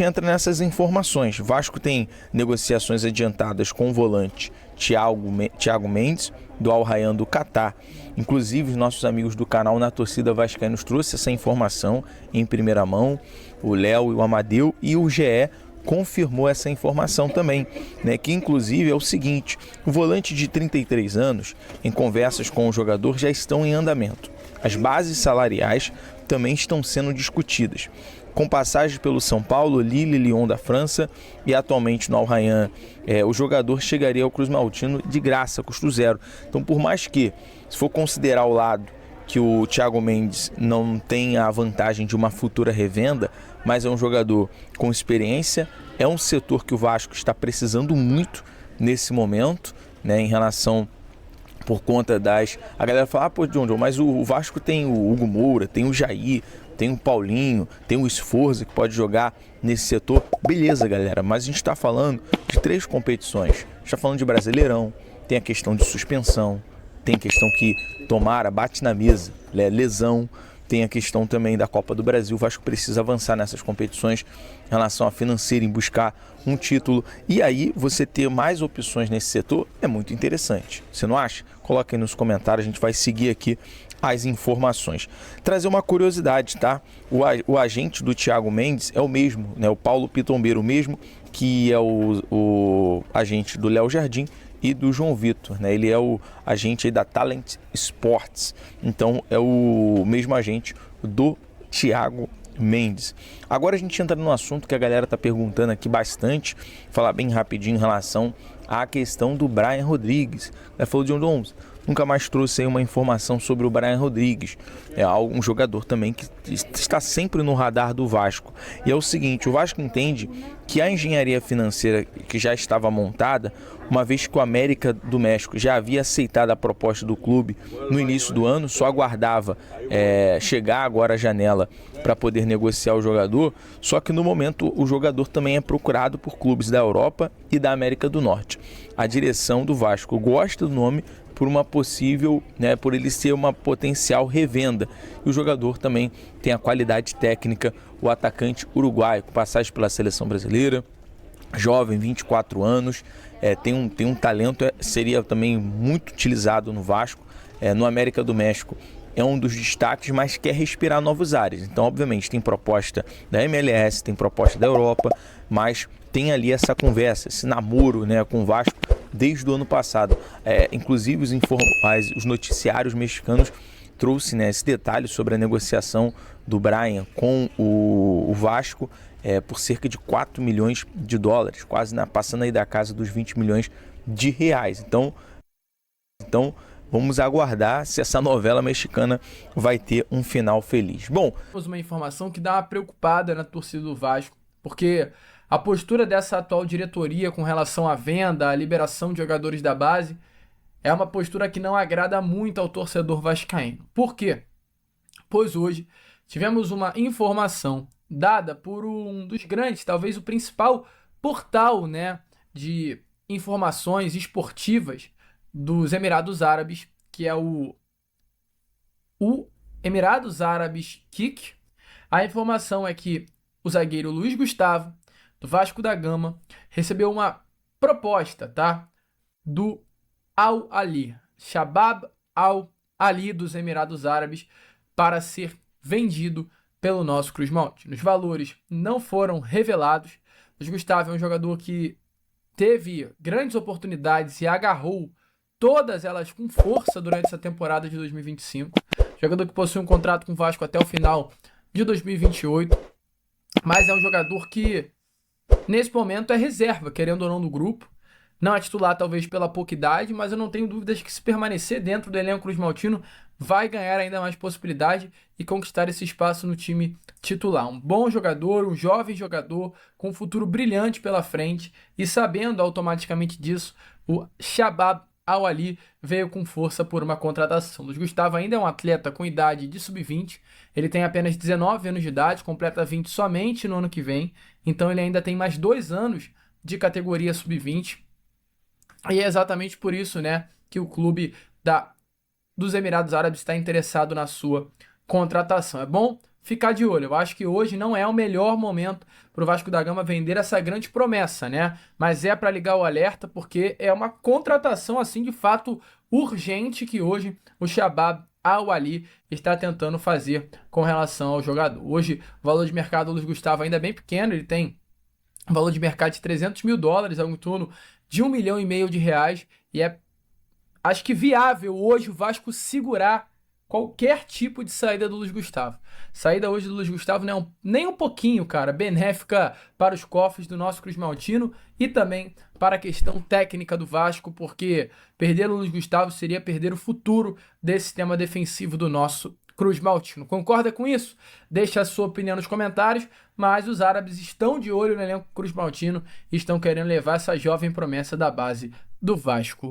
entra nessas informações. Vasco tem negociações adiantadas com o volante Thiago Mendes, do Al Rayyan do Catar. Inclusive, os nossos amigos do canal Na Torcida Vascaína nos trouxe essa informação em primeira mão, o Léo e o Amadeu, e o GE confirmou essa informação também, né? Que inclusive é o seguinte: o volante de 33 anos, em conversas com o jogador, já estão em andamento. As bases salariais também estão sendo discutidas. Com passagem pelo São Paulo, Lille e Lyon da França e atualmente no Al Rayyan, o jogador chegaria ao Cruz Maltino de graça, custo zero. Então, por mais que, se for considerar o lado que o Thiago Mendes não tem a vantagem de uma futura revenda, mas é um jogador com experiência, é um setor que o Vasco está precisando muito nesse momento, né, em relação, por conta das... A galera fala, pô, John, mas o Vasco tem o Hugo Moura, tem o Jair, tem o Paulinho, tem o Sforza que pode jogar nesse setor. Beleza, galera, mas a gente está falando de 3 competições. A gente está falando de Brasileirão, tem a questão de suspensão, tem a questão que tomara, bate na mesa, lesão, tem a questão também da Copa do Brasil. O Vasco precisa avançar nessas competições em relação à financeira, em buscar um título. E aí, você ter mais opções nesse setor é muito interessante. Você não acha? Coloca aí nos comentários, a gente vai seguir aqui as informações. Trazer uma curiosidade, tá? O agente do Thiago Mendes é o mesmo, né? O Paulo Pitombeiro, o mesmo que é o agente do Léo Jardim e do João Vitor, né? Ele é o agente aí da Talent Sports, então é o mesmo agente do Thiago Mendes. Agora a gente entra num assunto que a galera tá perguntando aqui bastante, falar bem rapidinho em relação à questão do Brian Rodrigues. Ela falou de Jones, nunca mais trouxe aí uma informação sobre o Brian Rodrigues. É um jogador também que está sempre no radar do Vasco. E é o seguinte, o Vasco entende que a engenharia financeira que já estava montada, uma vez que o América do México já havia aceitado a proposta do clube no início do ano, só aguardava chegar agora a janela para poder negociar o jogador, só que no momento o jogador também é procurado por clubes da Europa e da América do Norte. A direção do Vasco gosta do nome por uma possível, né, por ele ser uma potencial revenda. E o jogador também tem a qualidade técnica, o atacante uruguaio, com passagem pela seleção brasileira, jovem, 24 anos, tem um talento, seria também muito utilizado no Vasco, no América do México. É um dos destaques, mas quer respirar novos ares. Então, obviamente, tem proposta da MLS, tem proposta da Europa, mas tem ali essa conversa, esse namoro, né, com o Vasco desde o ano passado. Inclusive, os noticiários mexicanos trouxe, né, esse detalhe sobre a negociação do Brian com o Vasco por cerca de 4 milhões de dólares, quase passando aí da casa dos 20 milhões de reais. Então vamos aguardar se essa novela mexicana vai ter um final feliz. Bom, temos uma informação que dá uma preocupada na torcida do Vasco, porque a postura dessa atual diretoria com relação à venda, à liberação de jogadores da base, é uma postura que não agrada muito ao torcedor vascaíno. Por quê? Pois hoje tivemos uma informação dada por um dos grandes, talvez o principal portal, né, de informações esportivas dos Emirados Árabes, que é o Emirados Árabes Kick. A informação é que o zagueiro Luiz Gustavo, do Vasco da Gama, recebeu uma proposta, tá, do Al Ali, Shabab Al Ali dos Emirados Árabes, para ser vendido pelo nosso Cruz Maltino. Os valores não foram revelados. Luiz Gustavo é um jogador que teve grandes oportunidades e agarrou todas elas com força durante essa temporada de 2025. Jogador que possui um contrato com o Vasco até o final de 2028. Mas é um jogador que, nesse momento, é reserva, querendo ou não, do grupo. Não é titular, talvez, pela pouca idade, mas eu não tenho dúvidas que, se permanecer dentro do elenco Cruz Maltino, vai ganhar ainda mais possibilidade e conquistar esse espaço no time titular. Um bom jogador, um jovem jogador, com um futuro brilhante pela frente, e sabendo automaticamente disso, o Shabab Al Ali veio com força por uma contratação. Luiz Gustavo ainda é um atleta com idade de sub-20, ele tem apenas 19 anos de idade, completa 20 somente no ano que vem, então ele ainda tem mais 2 anos de categoria sub-20, e é exatamente por isso, né, que o clube dos Emirados Árabes está interessado na sua contratação. É bom ficar de olho. Eu acho que hoje não é o melhor momento para o Vasco da Gama vender essa grande promessa, né? Mas é para ligar o alerta porque é uma contratação assim de fato urgente que hoje o Shabab Al-Ahly está tentando fazer com relação ao jogador. Hoje o valor de mercado do Luiz Gustavo ainda é bem pequeno, ele tem um valor de mercado de $300 mil, algo em torno de R$1,5 milhão, e é, acho que viável hoje o Vasco segurar qualquer tipo de saída do Luiz Gustavo. Saída hoje do Luiz Gustavo não é nem um pouquinho, cara, benéfica para os cofres do nosso Cruz Maltino e também para a questão técnica do Vasco, porque perder o Luiz Gustavo seria perder o futuro desse sistema defensivo do nosso Cruz Maltino. Concorda com isso? Deixa a sua opinião nos comentários, mas os árabes estão de olho no elenco Cruz Maltino e estão querendo levar essa jovem promessa da base do Vasco